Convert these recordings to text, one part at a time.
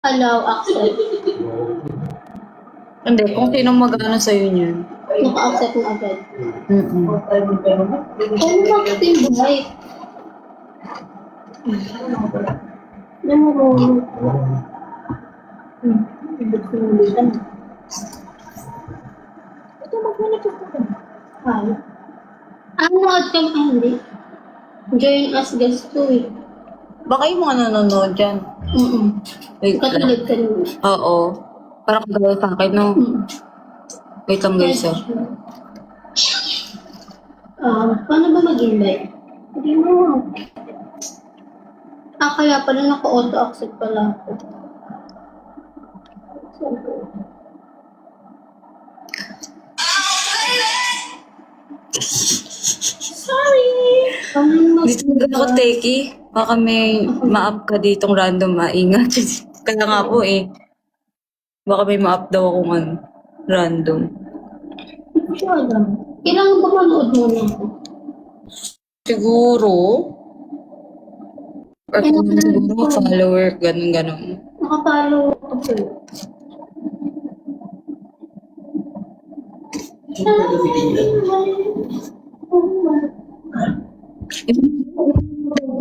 Allow accept. Hindi, kung sinong mag-ano sa'yo niyan. Naka-accept na agad. Mm-mm. Ano bakit yung buhay? Namurunod ko. Ito maghanap ako ko. Ay. Ano at kang hindi? Join as guest to eh. Baka yung mga nanonood dyan. Wait lang. Katulad ka rin. Oo. Parang kagaya sa akin, no? Wait lang guys, ah. Paano ba mag-invite? Hindi mo. Kaya pala naka-auto-accept pala ako. Sorry! Dito na ako, Teki. Baka may ma-up ka ditong random, maingat. Kaya nga po eh. Baka may ma-up daw akong ano, random. Hindi ko alam. Kailangan ba manood muna ako? Siguro. Or kung siguro follower, ganun-ganun. Nakapalo ako.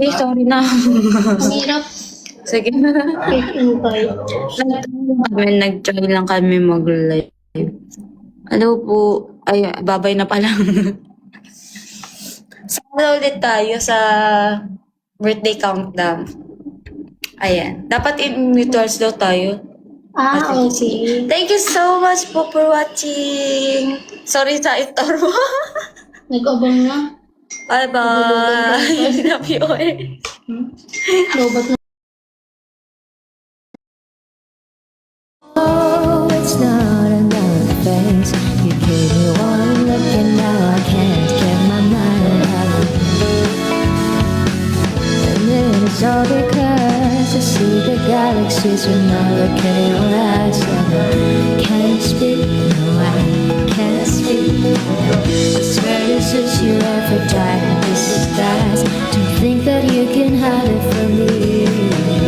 Eh, sorry na. Ang hirap. Sige na. Take invite. Nag-join lang kami mag-live. Hello po. Ay, babay na pala. Sama ulit tayo sa birthday countdown. Ayan. Dapat in mutuals daw tayo. Okay. Thank you so much po for watching. Sorry sa itorbo. Nag-abang na. Bye-bye. Love you all. Lobat na. Oh, it's not another phase. You gave me one look and now I can't get my mind out. And then it's all because I see the galaxies when I look in your eyes. And I can't speak, no, I